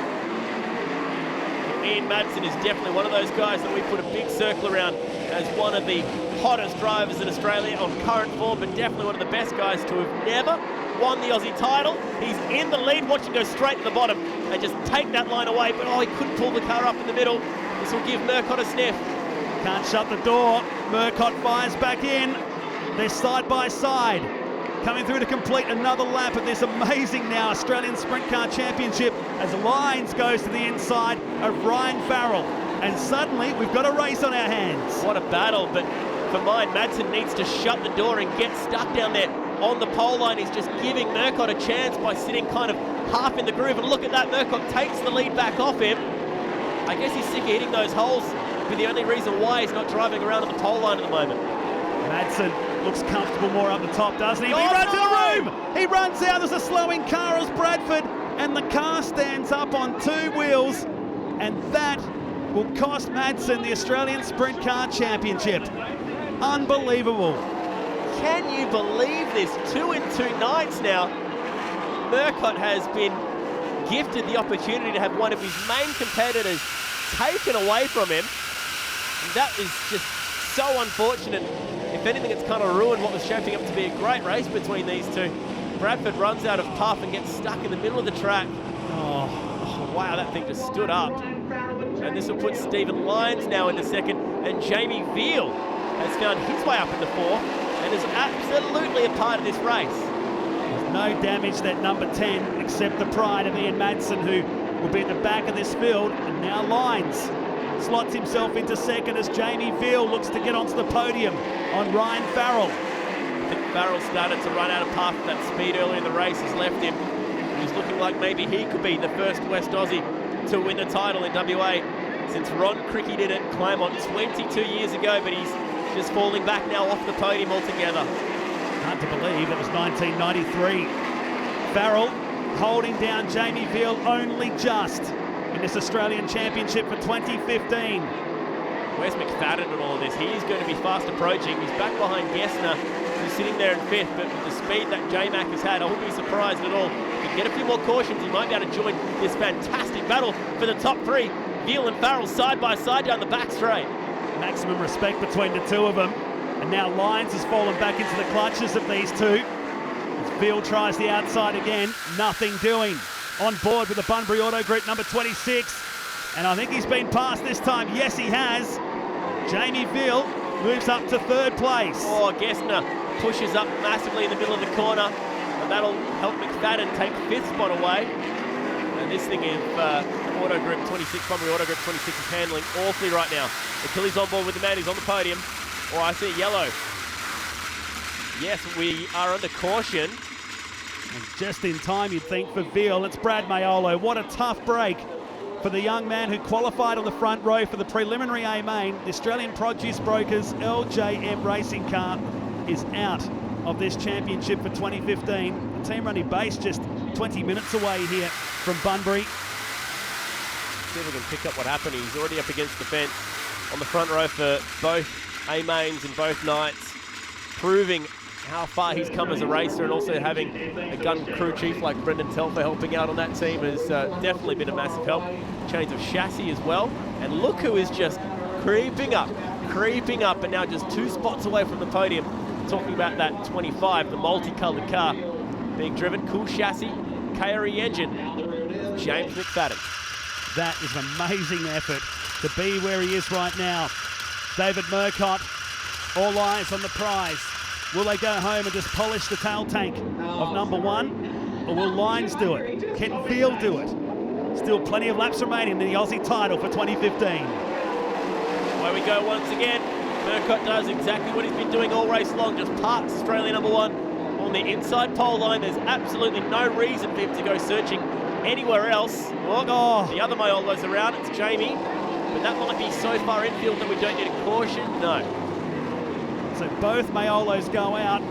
Ian Madsen is definitely one of those guys that we put a big circle around as one of the hottest drivers in Australia on current form, but definitely one of the best guys to have never won the Aussie title. He's in the lead, watch him go straight to the bottom and just take that line away, but he couldn't pull the car up in the middle. This will give Murcott a sniff. Can't shut the door. Murcott fires back in. They're side by side, coming through to complete another lap of this amazing now Australian Sprint Car Championship as Lyons goes to the inside of Ryan Farrell. And suddenly we've got a race on our hands. What a battle, but for mine, Madsen needs to shut the door and get stuck down there on the pole line. He's just giving Murcott a chance by sitting kind of half in the groove, and look at that, Murcott takes the lead back off him. I guess he's sick of hitting those holes, but the only reason why he's not driving around on the pole line at the moment. Madsen looks comfortable more up the top, doesn't he? He runs to the room! He runs out as a slowing car as Bradford, and the car stands up on 2 wheels, and that will cost Madsen the Australian Sprint Car Championship. Unbelievable. Can you believe this? 2 in 2 nights now. Murcott has been gifted the opportunity to have one of his main competitors taken away from him. That is just so unfortunate. If anything, it's kind of ruined what was shaping up to be a great race between these two. Bradford runs out of puff and gets stuck in the middle of the track. Oh wow, that thing just stood up. And this will put Stephen Lyons now into 2nd, and Jamie Veal has found his way up into 4th and is absolutely a part of this race. There's no damage that number 10 except the pride of Ian Madsen, who will be at the back of this field, and now Lyons slots himself into 2nd as Jamie Veal looks to get onto the podium on Ryan Farrell. I think Farrell started to run out of path. That speed early in the race has left him. He's looking like maybe he could be the first West Aussie to win the title in WA since Ron Cricky did it, Claremont 22 years ago, but he's just falling back now off the podium altogether. Hard to believe, that was 1993. Farrell holding down Jamie Veal only just in this Australian Championship for 2015. Where's McFadden in all of this? He is going to be fast approaching. He's back behind Gessner, who's sitting there in 5th, but with the speed that J-Mac has had, I wouldn't be surprised at all. If he can get a few more cautions, he might be able to join this fantastic battle for the top 3. Veal and Farrell side by side down the back straight. Maximum respect between the 2 of them. And now Lyons has fallen back into the clutches of these 2. Field tries the outside again, nothing doing. On board with the Bunbury Auto Group, number 26. And I think he's been passed this time. Yes, he has. Jamie Veal moves up to third place. Oh, Gessner pushes up massively in the middle of the corner, and that'll help McFadden take fifth spot away. And this thing is Auto Group 26, Bunbury Auto Group 26 is handling awfully right now. Achillies on board with the man who's on the podium. Oh, I see yellow. Yes, we are under caution. And just in time, you'd think, for Veal. It's Brad Maiolo. What a tough break for the young man who qualified on the front row for the preliminary A main. The Australian Produce Brokers LJM racing car is out of this championship for 2015. The team running base just 20 minutes away here from Bunbury. See if we can pick up what happened. He's already up against the fence on the front row for both A mains and both nights, proving how far he's come as a racer, and also having a gun crew chief like Brendan Telfer helping out on that team has definitely been a massive help. Change of chassis as well. And look who is just creeping up, and now just 2 spots away from the podium. Talking about that 25, the multicoloured car being driven. Cool chassis, KRE engine, James McFadden. That is an amazing effort to be where he is right now. David Murcott, all eyes on the prize. Will they go home and just polish the tail tank of number 1? Or will Lyons do it? Can Veal do it? Still plenty of laps remaining in the Aussie title for 2015. Away we go once again. Murcott does exactly what he's been doing all race long, just parks Australia number 1 on the inside pole line. There's absolutely no reason for him to go searching anywhere else. Oh, the other Maiolo's around, it's Jamie. But that might be so far infield that we don't need a caution. No. So both Maiolos go out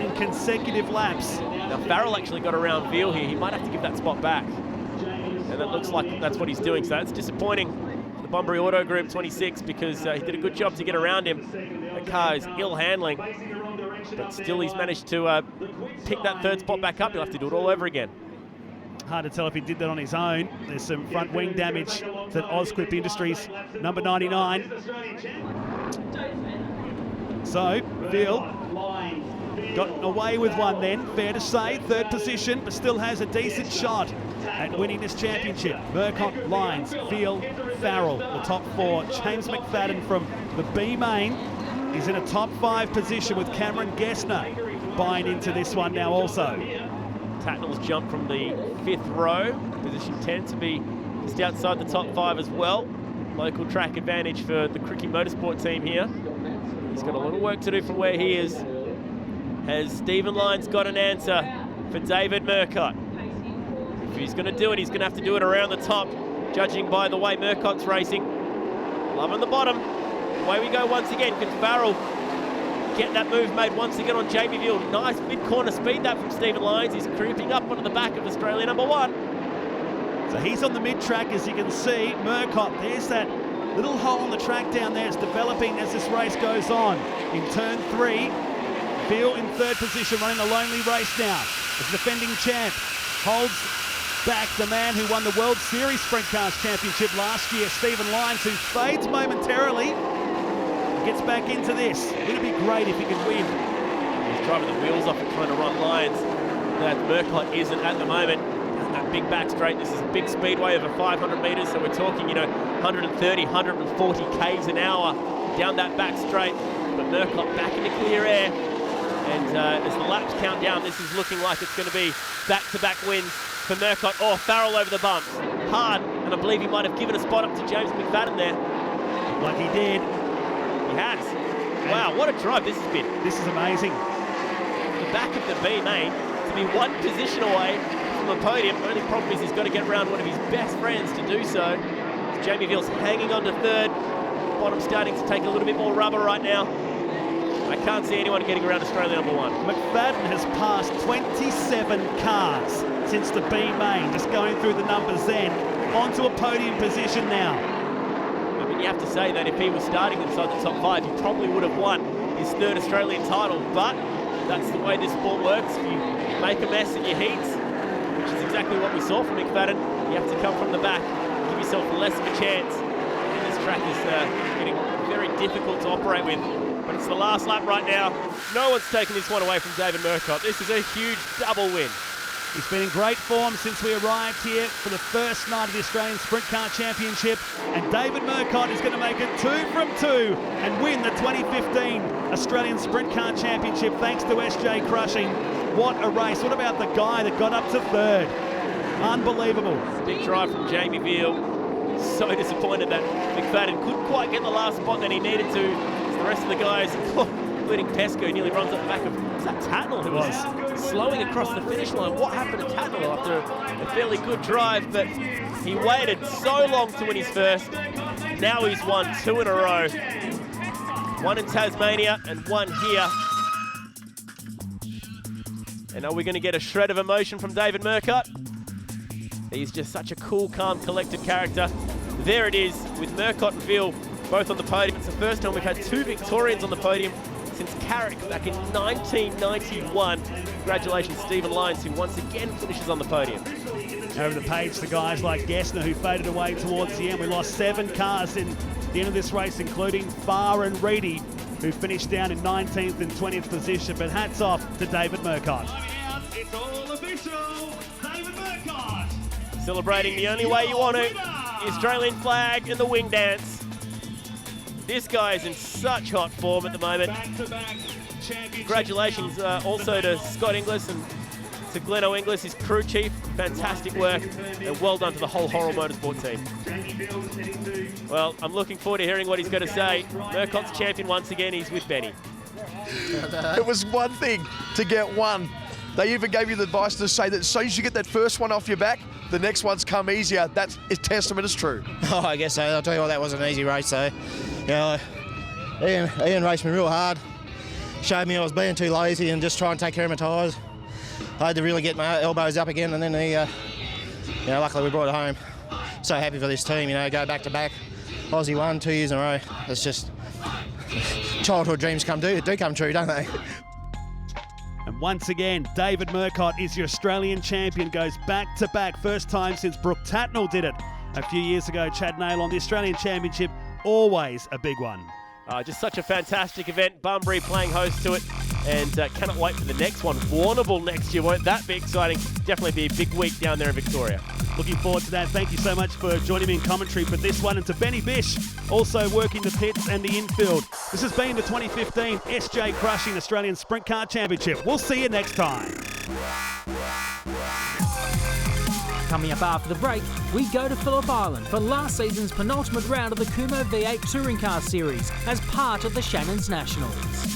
in consecutive laps. Now Farrell actually got around Veal here. He might have to give that spot back. And it looks like that's what he's doing. So that's disappointing for the Bunbury Auto Group 26, because he did a good job to get around him. The car is ill handling, but still he's managed to pick that third spot back up. He'll have to do it all over again. Hard to tell if he did that on his own. There's some front wing damage to Osquip Industries, number 99. So, Veal got away with one then, fair to say, third position, but still has a decent shot at winning this championship. Murcott, Lyons, Veal, Farrell, the top 4. James McFadden from the B main is in a top 5 position with Cameron Gessner buying into this one now also. Tatnall's jumped from the 5th row, position 10, to be just outside the top 5 as well. Local track advantage for the Cricky Motorsport team here. He's got a little work to do from where he is. Has Stephen Lyons got an answer for David Murcott? If he's going to do it, he's going to have to do it around the top, judging by the way Murcott's racing. Love on the bottom. Away we go once again. Can Farrell get that move made once again on Jamie Veal? Nice mid-corner speed that from Stephen Lyons. He's creeping up onto the back of Australia number 1. So he's on the mid-track, as you can see. Murcott, there's that little hole in the track down there. It's developing as this race goes on. In turn 3, Veal in 3rd position, running a lonely race now. As defending champ holds back the man who won the World Series Sprint Cars Championship last year, Stephen Lyons, who fades momentarily, gets back into this. Wouldn't it be great if he could win? He's driving the wheels off and trying to run Lyons. That Murcott isn't at the moment. That big back straight, this is a big speedway over 500 metres, so we're talking, 130, 140 k's an hour down that back straight. But Murcott back into clear air, and as the laps count down, this is looking like it's going to be back-to-back wins for Murcott. Oh, Farrell over the bumps, hard, and I believe he might have given a spot up to James McFadden there. Like he did. He has. Wow, what a drive this has been. This is amazing. The back of the B main to be 1 position away from the podium. The only problem is he's got to get around one of his best friends to do so. Jamie Veal's hanging on to 3rd. Bottom starting to take a little bit more rubber right now. I can't see anyone getting around Australia number 1. McFadden has passed 27 cars since the B main, just going through the numbers then. Onto a podium position now. I mean, you have to say that if he was starting inside the top 5, he probably would have won his 3rd Australian title, but that's the way this sport works. If you make a mess in your heats, which is exactly what we saw from McFadden, you have to come from the back, give yourself less of a chance. And this track is getting very difficult to operate with. But it's the last lap right now. No one's taking this one away from David Murcott. This is a huge double win. He's been in great form since we arrived here for the first night of the Australian Sprint Car Championship. And David Murcott is going to make it 2 from 2 and win the 2015 Australian Sprint Car Championship thanks to SJ Crushing. What a race. What about the guy that got up to third? Unbelievable. Big drive from Jamie Veal. So disappointed that McFadden couldn't quite get the last spot that he needed to. The rest of the guys, including Pesco, nearly runs up the back of, was that Tatnall who was slowing across the finish line? What happened to Tatnall after a fairly good drive? But he waited so long to win his first. Now he's won 2 in a row. 1 in Tasmania and 1 here. And are we going to get a shred of emotion from David Murcott? He's just such a cool, calm, collected character. There it is with Murcott and Veal both on the podium. It's the first time we've had 2 Victorians on the podium since Carrick back in 1991. Congratulations, Stephen Lyons, who once again finishes on the podium. Over the page, the guys like Gessner, who faded away towards the end. We lost 7 cars in the end of this race, including Farr and Reedy, who finished down in 19th and 20th position. But hats off to David Murcott. It's all official. David Murcott. Celebrating the only way you want to, the Australian flag and the wing dance. This guy is in such hot form at the moment. Congratulations also to Scott Inglis and to Gleno Inglis, his crew chief. Fantastic work and well done to the whole Horrell Motorsport team. Well, I'm looking forward to hearing what he's going to say. Murcott's champion once again. He's with Benny. It was one thing to get one. They even gave you the advice to say that as soon as you get that first one off your back, the next one's come easier. That's a testament is true. Oh, I guess so. I'll tell you what, that was an easy race, though. You know, Ian raced me real hard. Showed me I was being too lazy and just trying to take care of my tyres. I had to really get my elbows up again, and then he, luckily we brought it home. So happy for this team, go back to back. Aussie won 2 years in a row. It's just childhood dreams do come true, don't they? And once again, David Murcott is your Australian champion, goes back to back, first time since Brooke Tatnall did it a few years ago. Chad Nail on the Australian Championship, always a big one. Just such a fantastic event. Bunbury playing host to it, and cannot wait for the next one. Warrnambool next year, won't that be exciting? Definitely be a big week down there in Victoria. Looking forward to that. Thank you so much for joining me in commentary for this one, and to Benny Bish, also working the pits and the infield. This has been the 2015 SJ Crushing Australian Sprint Car Championship. We'll see you next time. Coming up after the break, we go to Phillip Island for last season's penultimate round of the Kumho V8 Touring Car Series as part of the Shannons Nationals.